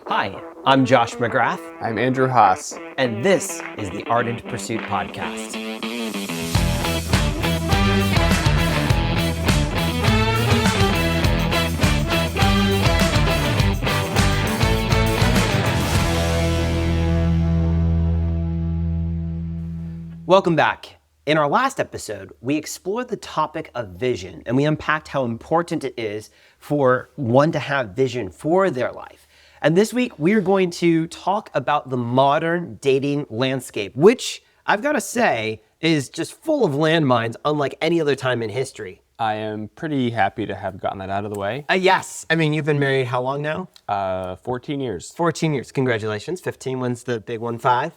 Hi, I'm Josh McGrath, I'm Andrew Haas. and this is the Ardent Pursuit Podcast. Welcome back. In our last episode, we explored the topic of vision, and we unpacked how important it is for one to have vision for their life. And this week, we're going to talk about the modern dating landscape, which I've got to say is just full of landmines unlike any other time in history. I am pretty happy to have gotten that out of the way. Yes. I mean, you've been married how long now? 14 years. 14 years. Congratulations. 15. When's the big one? 5?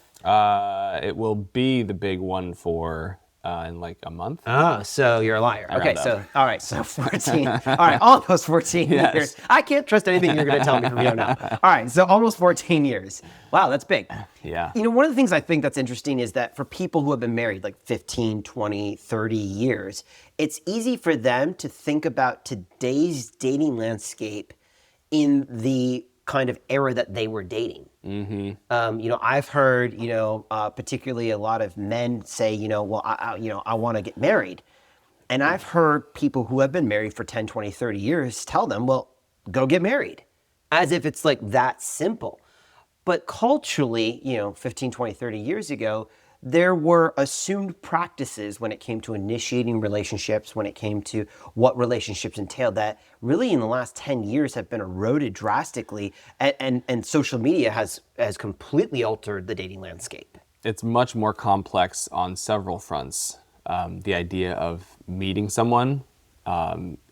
It will be the big one for in like a month. Oh, so you're a liar. Okay, up. so, all right, so 14. All right, almost 14 Yes. years. I can't trust anything you're going to tell me from here on out. All right, so almost 14 years. Wow, that's big. Yeah. You know, one of the things I think that's interesting is that for people who have been married like 15, 20, 30 years, it's easy for them to think about today's dating landscape in the kind of era that they were dating. Mm-hmm. I've heard, particularly a lot of men say, I want to get married. And I've heard people who have been married for 10, 20, 30 years tell them, well, go get married, as if it's like that simple. But culturally, 15, 20, 30 years ago, there were assumed practices when it came to initiating relationships, when it came to what relationships entailed, that really in the last 10 years have been eroded drastically, and social media has completely altered the dating landscape. It's much more complex on several fronts. The idea of meeting someone,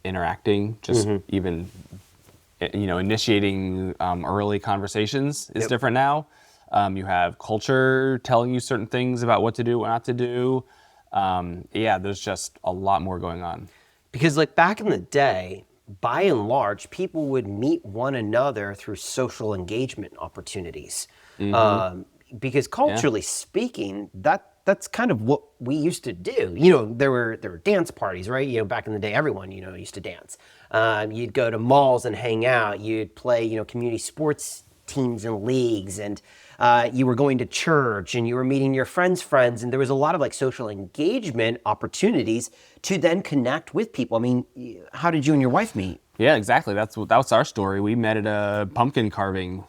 interacting, just even initiating early conversations is different now. You have culture telling you certain things about what to do, what not to do. There's just a lot more going on. Because like back in the day, by and large, people would meet one another through social engagement opportunities. Because culturally speaking, that's kind of what we used to do. There were dance parties, right? Back in the day, everyone, used to dance. You'd go to malls and hang out. You'd play, community sports teams and leagues, and you were going to church, and you were meeting your friends' friends, and there was a lot of like social engagement opportunities to then connect with people. I mean, how did you and your wife meet? Yeah, exactly. That was our story. We met at a pumpkin carving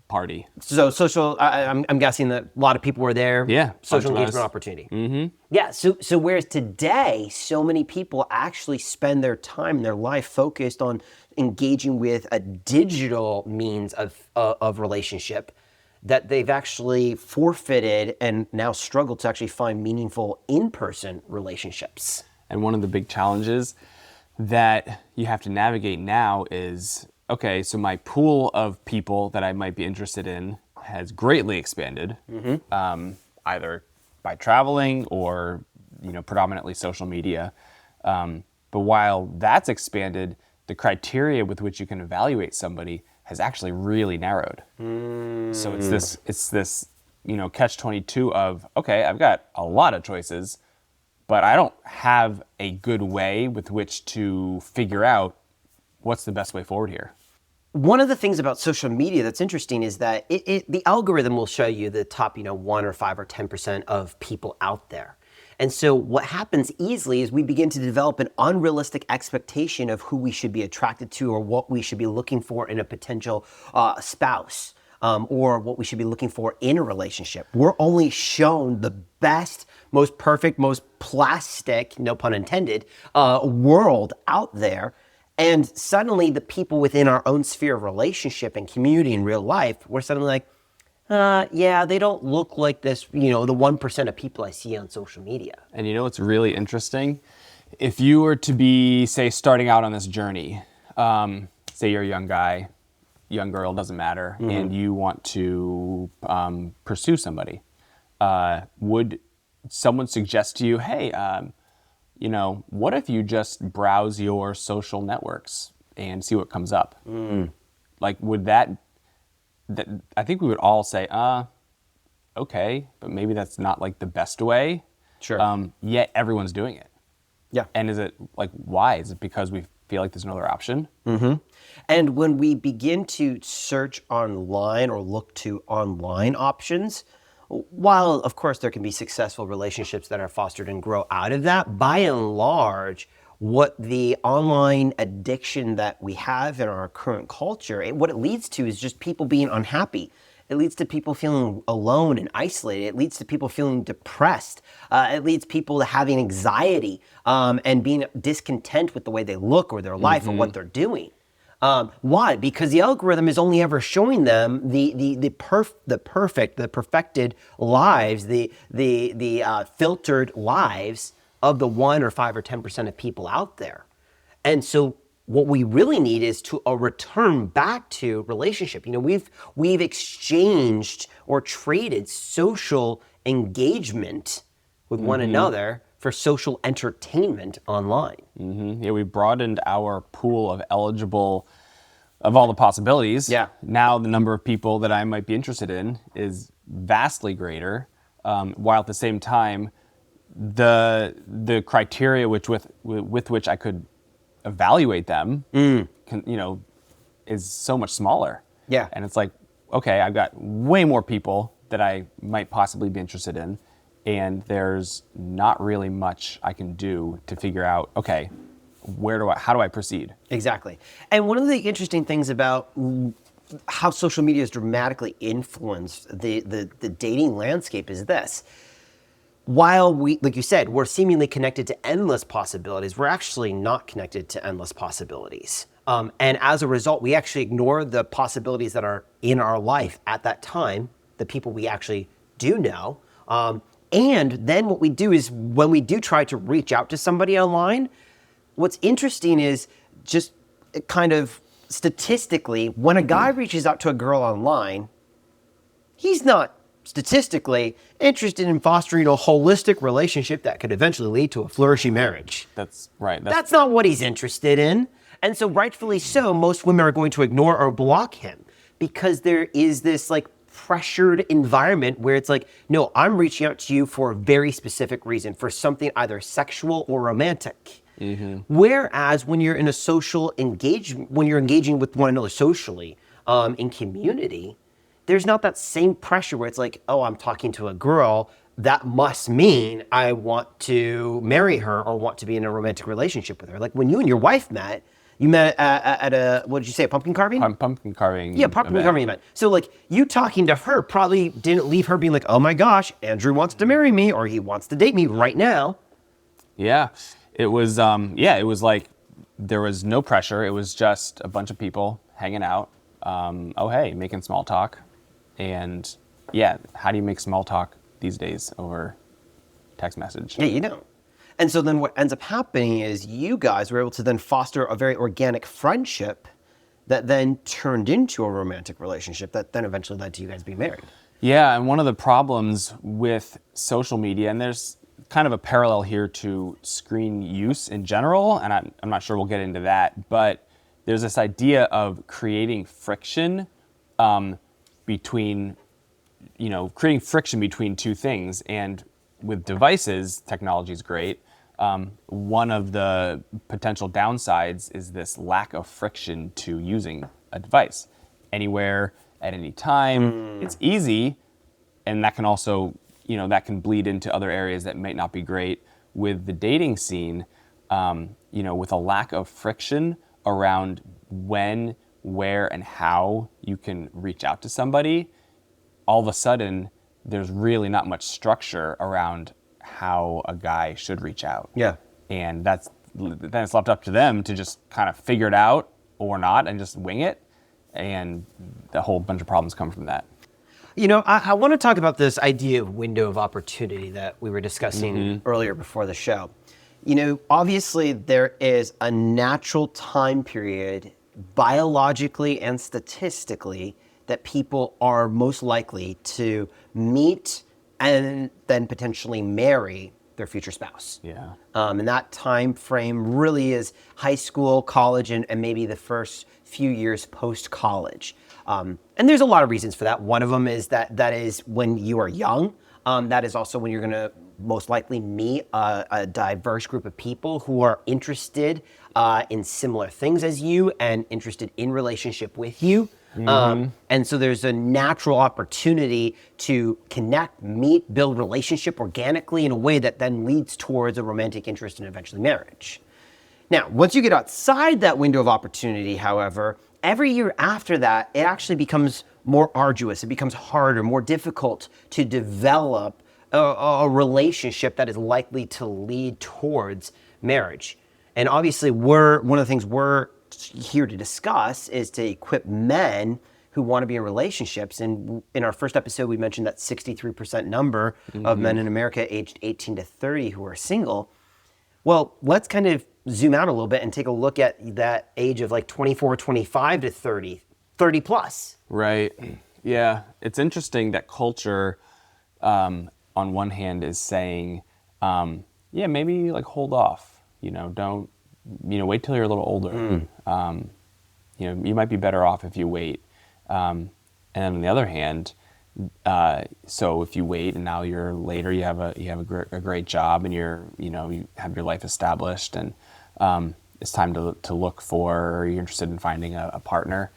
party. So social, I'm guessing that a lot of people were there. Yeah, social engagement opportunity. Mm-hmm. Yeah. So whereas today, so many people actually spend their time and their life focused on engaging with a digital means of relationship, that they've actually forfeited and now struggle to actually find meaningful in-person relationships. And one of the big challenges that you have to navigate now is, okay, so my pool of people that I might be interested in has greatly expanded, either by traveling or, predominantly social media. But while that's expanded, the criteria with which you can evaluate somebody has actually really narrowed. So it's this catch-22 of, okay, I've got a lot of choices, but I don't have a good way with which to figure out what's the best way forward here. One of the things about social media that's interesting is that the algorithm will show you the top, 1 or 5 or 10% of people out there. And so what happens easily is we begin to develop an unrealistic expectation of who we should be attracted to or what we should be looking for in a potential spouse, or what we should be looking for in a relationship. We're only shown the best, most perfect, most plastic, no pun intended, world out there. And suddenly the people within our own sphere of relationship and community in real life, we're suddenly like, they don't look like this, the 1% of people I see on social media. And what's really interesting? If you were to be, say, starting out on this journey, say you're a young guy, young girl, doesn't matter, and you want to pursue somebody, would someone suggest to you, hey, what if you just browse your social networks and see what comes up? Like, would that I think we would all say, okay, but maybe that's not like the best way. Sure. Yet everyone's doing it. Yeah. And is it like, why? Is it because we've feel like there's no other option. And when we begin to search online or look to online options, while of course there can be successful relationships that are fostered and grow out of that, by and large, what the online addiction that we have in our current culture, what it leads to is just people being unhappy. It leads to people feeling alone and isolated. It leads to people feeling depressed. It leads people to having anxiety and being discontent with the way they look or their life or what they're doing. Why? Because the algorithm is only ever showing them the perfected lives, the filtered lives of the 1 or 5 or 10% of people out there. And so what we really need is to a return back to relationship. You know, we've exchanged or traded social engagement with one another for social entertainment online. Yeah, we broadened our pool of eligible, of all the possibilities. Yeah. Now the number of people that I might be interested in is vastly greater, while at the same time, the criteria with which I could evaluate them, is so much smaller. Yeah. And it's like, okay, I've got way more people that I might possibly be interested in, and there's not really much I can do to figure out, okay, how do I proceed? Exactly. And one of the interesting things about how social media has dramatically influenced the dating landscape is this. While we, like you said, we're seemingly connected to endless possibilities, we're actually not connected to endless possibilities. And as a result, we actually ignore the possibilities that are in our life at that time, the people we actually do know. And then what we do is when we do try to reach out to somebody online, what's interesting is just kind of statistically, when a guy reaches out to a girl online, he's not statistically interested in fostering a holistic relationship that could eventually lead to a flourishing marriage. That's right. That's not what he's interested in. And so rightfully so, most women are going to ignore or block him because there is this like pressured environment where it's like, no, I'm reaching out to you for a very specific reason, for something either sexual or romantic. Whereas when you're in a social engagement, when you're engaging with one another socially in community, there's not that same pressure where it's like, oh, I'm talking to a girl, that must mean I want to marry her or want to be in a romantic relationship with her. Like when you and your wife met, you met at a, what did you say, a pumpkin carving? Pumpkin carving. Yeah, pumpkin carving event. So like you talking to her probably didn't leave her being like, oh my gosh, Andrew wants to marry me or he wants to date me right now. Yeah, it was, it was like there was no pressure. It was just a bunch of people hanging out. Hey, making small talk. And yeah, how do you make small talk these days over text message? Yeah, you don't. And so then what ends up happening is you guys were able to then foster a very organic friendship that then turned into a romantic relationship that then eventually led to you guys being married. Yeah, and one of the problems with social media, and there's kind of a parallel here to screen use in general, and I'm not sure we'll get into that, but there's this idea of creating friction creating friction between two things. And with devices, technology is great. One of the potential downsides is this lack of friction to using a device. Anywhere, at any time, it's easy, and that can also, that can bleed into other areas that might not be great. With the dating scene, with a lack of friction around when, where, and how you can reach out to somebody, all of a sudden, there's really not much structure around how a guy should reach out. Yeah. And then it's left up to them to just kind of figure it out or not and just wing it. And a whole bunch of problems come from that. I want to talk about this idea of window of opportunity that we were discussing earlier before the show. Obviously there is a natural time period biologically and statistically that people are most likely to meet and then potentially marry their future spouse. Yeah. And that time frame really is high school, college, and maybe the first few years post-college. And there's a lot of reasons for that. One of them is that is when you are young. That is also when you're going to most likely meet a diverse group of people who are interested in similar things as you and interested in relationship with you. And so there's a natural opportunity to connect, meet, build relationship organically in a way that then leads towards a romantic interest and eventually marriage. Now, once you get outside that window of opportunity, however, every year after that, it actually becomes more arduous. It becomes harder, more difficult to develop a relationship that is likely to lead towards marriage. And obviously, one of the things we're here to discuss is to equip men who want to be in relationships. And in our first episode, we mentioned that 63% number of men in America aged 18 to 30 who are single. Well, let's kind of zoom out a little bit and take a look at that age of like 24, 25 to 30, 30 plus. Right. Yeah. It's interesting that culture, on one hand, is saying, yeah, maybe like hold off, don't, wait till you're a little older. You might be better off if you wait. And then on the other hand, so if you wait and now you're later, you have a great job and you have your life established and it's time to look for, or you're interested in finding a partner.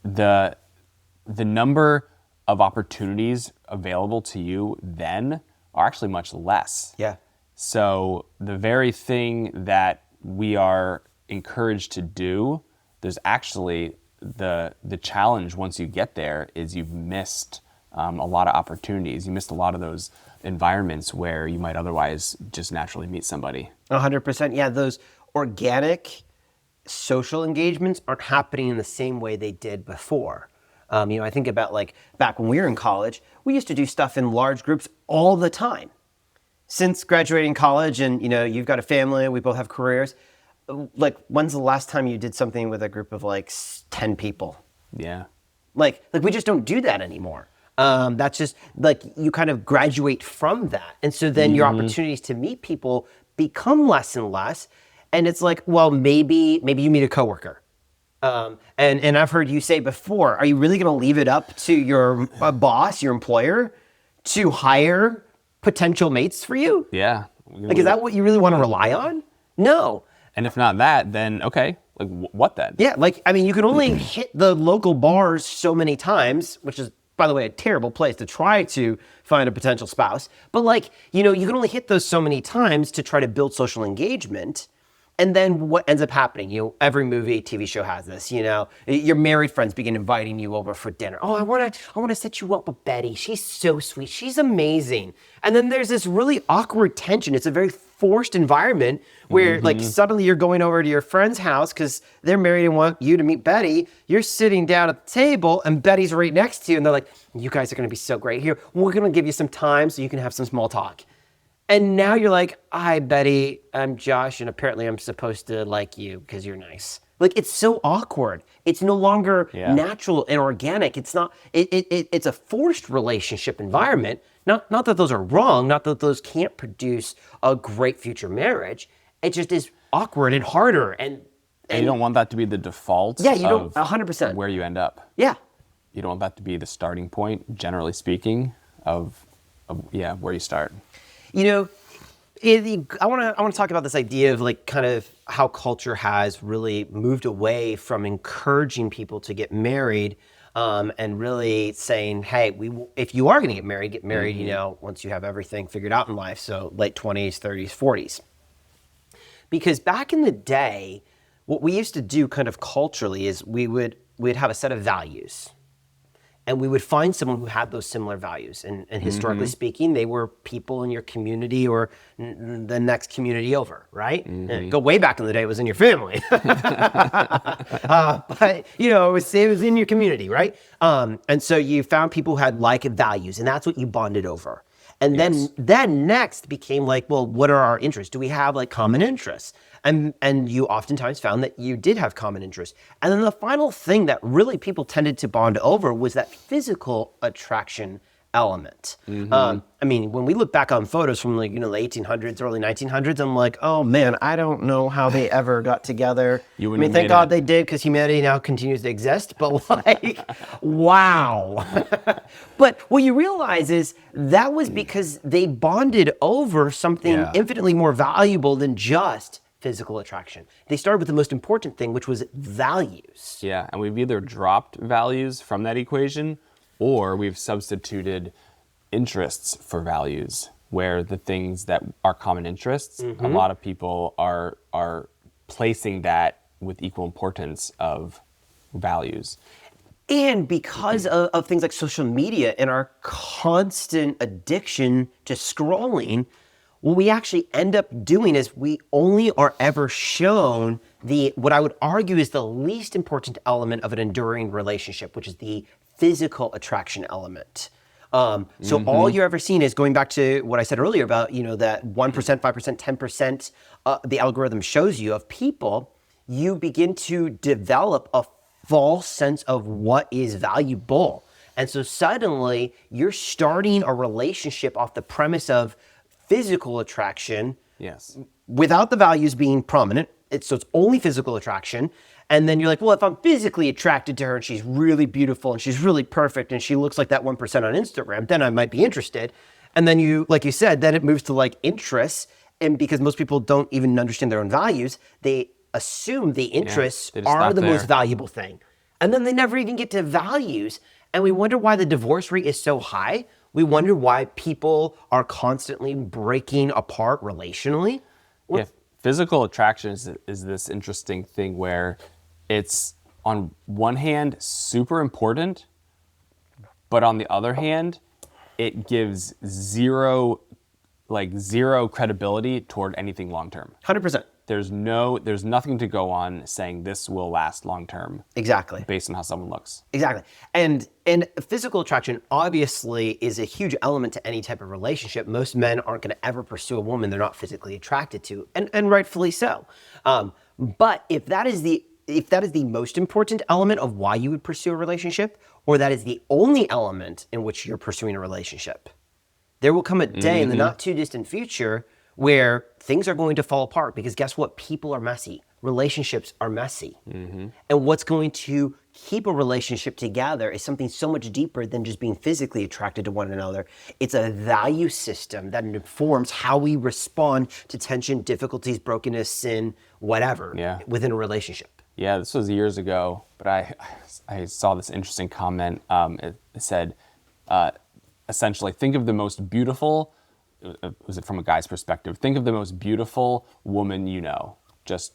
The number of opportunities available to you then are actually much less. Yeah. So the very thing that we are encouraged to do, there's actually the challenge once you get there is you've missed a lot of opportunities. You missed a lot of those environments where you might otherwise just naturally meet somebody. 100%. Yeah, those organic social engagements aren't happening in the same way they did before. I think about like back when we were in college, we used to do stuff in large groups all the time. Since graduating college and, you've got a family, we both have careers, like when's the last time you did something with a group of like 10 people? Yeah. Like we just don't do that anymore. That's just like you kind of graduate from that. And so then your opportunities to meet people become less and less. And it's like, well, maybe you meet a coworker. And I've heard you say before, are you really going to leave it up to your boss, your employer, to hire potential mates for you? Yeah. Like, is that what you really want to rely on? No. And if not that, then okay, like what then? Yeah, you can only hit the local bars so many times, which is, by the way, a terrible place to try to find a potential spouse. But you can only hit those so many times to try to build social engagement. And then what ends up happening? Every movie, TV show has this. Your married friends begin inviting you over for dinner. Oh, I want to set you up with Betty. She's so sweet. She's amazing. And then there's this really awkward tension. It's a very forced environment where suddenly you're going over to your friend's house because they're married and want you to meet Betty. You're sitting down at the table and Betty's right next to you. And they're like, you guys are going to be so great here. We're going to give you some time so you can have some small talk. And now you're like, hi, Betty, I'm Josh, and apparently I'm supposed to like you because you're nice. It's so awkward. It's no longer natural and organic. It's not, it's a forced relationship environment. Not that those are wrong, not that those can't produce a great future marriage. It just is awkward and harder. And you don't want that to be the default. Yeah, you don't, 100%. Where you end up. Yeah. You don't want that to be the starting point, generally speaking, of where you start. I want to talk about this idea of kind of how culture has really moved away from encouraging people to get married, and really saying, hey, if you are going to get married, once you have everything figured out in life. So late 20s, 30s, 40s. Because back in the day, what we used to do kind of culturally is we'd have a set of values. And we would find someone who had those similar values. And historically speaking, they were people in your community or the next community over, right? Go way back in the day, it was in your family. But, it was in your community, right? And so you found people who had like values, and that's what you bonded over. And then next became well, what are our interests? Do we have common interests? And you oftentimes found that you did have common interests. And then the final thing that really people tended to bond over was that physical attraction element. I mean, when we look back on photos from like, the 1800s, early 1900s, I'm like, oh man, I don't know how they ever got together. You I wouldn't mean, have thank made God it. they did because humanity now continues to exist, but like, wow. But what you realize is that was because they bonded over something Yeah. infinitely more valuable than just physical attraction. They started with the most important thing, which was values. Yeah, and we've either dropped values from that equation or we've substituted interests for values, where the things that are common interests, a lot of people are placing that with equal importance of values. And because of things like social media and our constant addiction to scrolling, what we actually end up doing is we only are ever shown what I would argue is the least important element of an enduring relationship, which is the physical attraction element. So all you're ever seeing is going back to what I said earlier about, that 1%, 5%, 10% the algorithm shows you of people, you begin to develop a false sense of what is valuable. And so suddenly you're starting a relationship off the premise of physical attraction Yes. without the values being prominent. So it's only physical attraction. And then you're like, well, if I'm physically attracted to her and she's really beautiful and she's really perfect and she looks like that 1% on Instagram, then I might be interested. And then you, like you said, then it moves to like interests. And because most people don't even understand their own values, they assume the interests they just are stop the there. most valuable thing. And then they never even get to values. And we wonder why the divorce rate is so high. We wonder why people are constantly breaking apart relationally. Yeah, physical attraction is this interesting thing where it's on one hand super important, but on the other hand, it gives zero credibility toward anything long term. 100%. There's nothing to go on saying this will last long term Exactly. based on how someone looks. Exactly. And physical attraction obviously is a huge element to any type of relationship. Most men aren't going to ever pursue a woman they're not physically attracted to, and rightfully so. But if that is the most important element of why you would pursue a relationship, or that is the only element in which you're pursuing a relationship, there will come a day in the not too distant future where things are going to fall apart, because guess what? People are messy. Relationships are messy. And what's going to keep a relationship together is something so much deeper than just being physically attracted to one another. It's a value system that informs how we respond to tension, difficulties, brokenness, sin, whatever, within a relationship. Yeah, this was years ago, but I saw this interesting comment. It said, essentially, think of the most beautiful, was it from a guy's perspective? Think of the most beautiful woman you know, just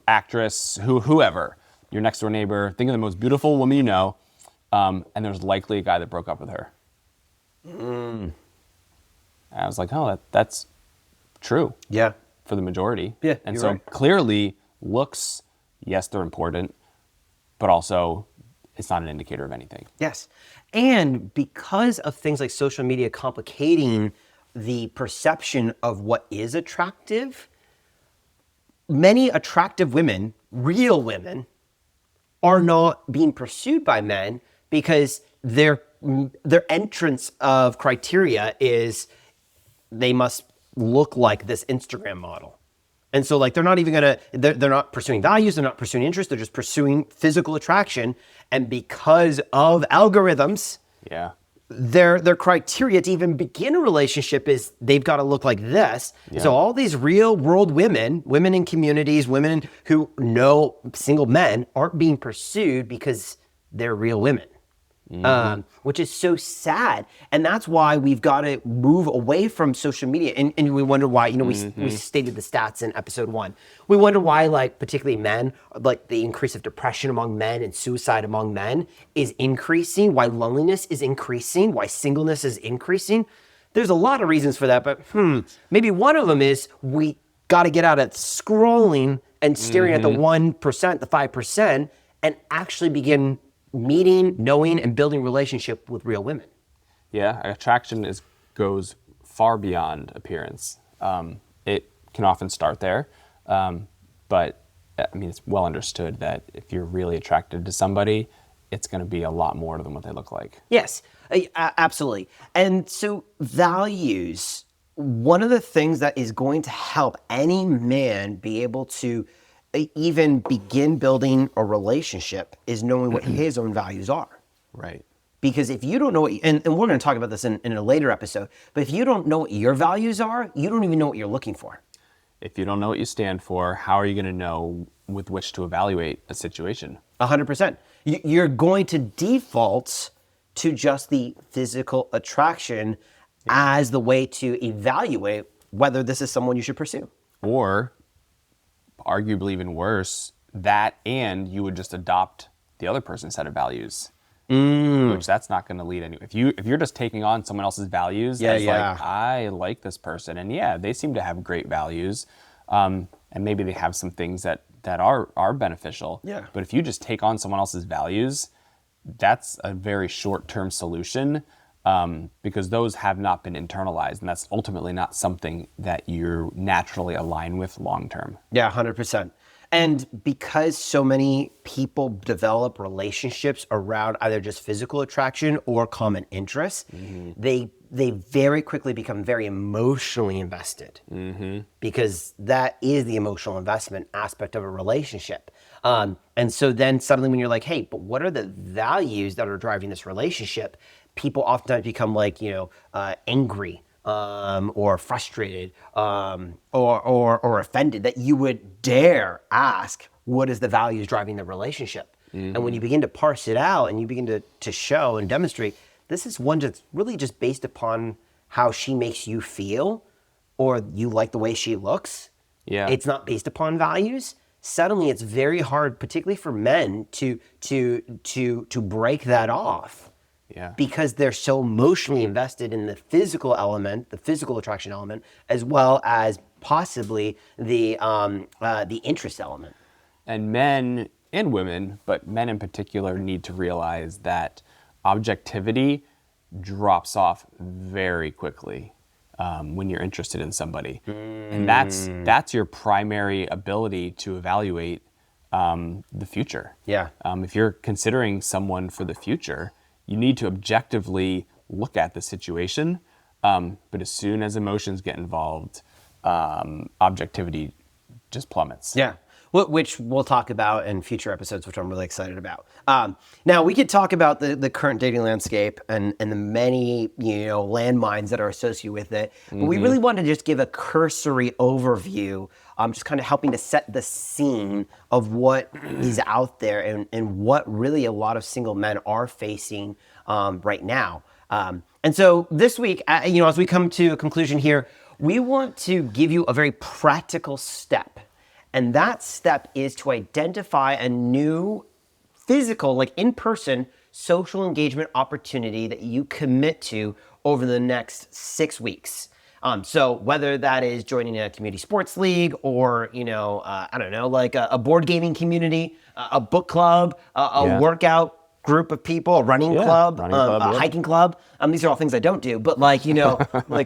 actress, whoever, your next door neighbor. Think of the most beautiful woman you know, and there's likely a guy that broke up with her. And I was like, oh, that's true. Yeah. For the majority. Yeah, and you're so right. clearly, looks, yes, they're important, but also it's not an indicator of anything. Yes. And because of things like social media complicating the perception of what is attractive, many attractive women, real women, are not being pursued by men because their entrance of criteria is they must look like this Instagram model. And so like they're not even they're not pursuing values, they're not pursuing interests, they're just pursuing physical attraction. And because of algorithms, Yeah. their criteria to even begin a relationship is they've got to look like this. So all these real world women in communities, women who know single men aren't being pursued because they're real women. Which is so sad. And that's why we've got to move away from social media. And we wonder why, we stated the stats in episode 1. We wonder why, like, particularly men, like the increase of depression among men and suicide among men is increasing, why loneliness is increasing, why singleness is increasing. There's a lot of reasons for that, but maybe one of them is we got to get out of scrolling and staring at the 1%, the 5%, and actually begin meeting, knowing, and building relationship with real women. Yeah, attraction goes far beyond appearance. It can often start there, but I mean, it's well understood that if you're really attracted to somebody, it's going to be a lot more than what they look like. Yes, absolutely. And so values, one of the things that is going to help any man be able to even begin building a relationship is knowing what his own values are. Right. Because if you don't know what, and we're going to talk about this in a later episode, but if you don't know what your values are, you don't even know what you're looking for. If you don't know what you stand for, how are you going to know with which to evaluate a situation? 100%. You're going to default to just the physical attraction as the way to evaluate whether this is someone you should pursue. Or, arguably even worse, that and you would just adopt the other person's set of values. Which that's not going to lead anywhere. If you're just taking on someone else's values, like, I like this person, and yeah, they seem to have great values, and maybe they have some things that are beneficial. Yeah. But if you just take on someone else's values, that's a very short-term solution, because those have not been internalized, and that's ultimately not something that you're naturally aligned with long-term. Yeah, 100%. And because so many people develop relationships around either just physical attraction or common interests, they very quickly become very emotionally invested, because that is the emotional investment aspect of a relationship. And so then suddenly when you're like, hey, but what are the values that are driving this relationship? People oftentimes become like, angry. Or frustrated, or offended that you would dare ask, what is the values driving the relationship? And when you begin to parse it out and you begin to show and demonstrate, this is one that's really just based upon how she makes you feel, or you like the way she looks. Yeah. It's not based upon values. Suddenly it's very hard, particularly for men, to break that off. Yeah. Because they're so emotionally invested in the physical element, the physical attraction element, as well as possibly the interest element. And men and women, but men in particular, need to realize that objectivity drops off very quickly when you're interested in somebody. And that's your primary ability to evaluate the future. Yeah. If you're considering someone for the future, you need to objectively look at the situation, but as soon as emotions get involved, objectivity just plummets. Yeah, which we'll talk about in future episodes, which I'm really excited about. Now, we could talk about the current dating landscape and the many landmines that are associated with it, but we really want to just give a cursory overview, just kind of helping to set the scene of what is out there and what really a lot of single men are facing right now. And so this week, as we come to a conclusion here, we want to give you a very practical step. And that step is to identify a new physical, like in-person social engagement opportunity that you commit to over the next 6 weeks. So whether that is joining a community sports league or, I don't know, like a board gaming community, a book club, a workout group of people, a running club, a hiking club. These are all things I don't do, but like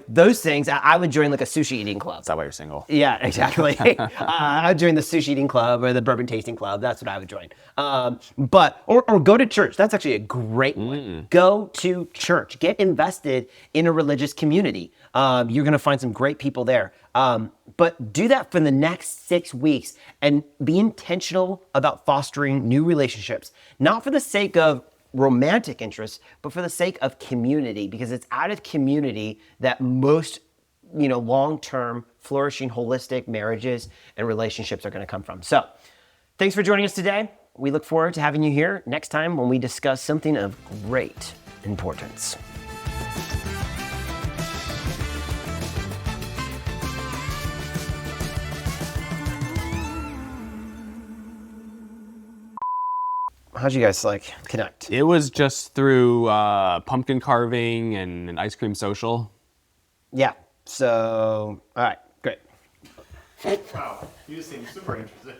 those things, I would join like a sushi eating club. That's why you're single. Yeah, exactly. I would join the sushi eating club or the bourbon tasting club. That's what I would join. Or go to church. That's actually a great one. Go to church. Get invested in a religious community. You're going to find some great people there. But do that for the next 6 weeks and be intentional about fostering new relationships, not for the sake of romantic interests, but for the sake of community, because it's out of community that most, long-term, flourishing, holistic marriages and relationships are going to come from. So thanks for joining us today. We look forward to having you here next time when we discuss something of great importance. How'd you guys connect? It was just through pumpkin carving and an ice cream social. Yeah. So, all right, great. Wow, you seem super interested.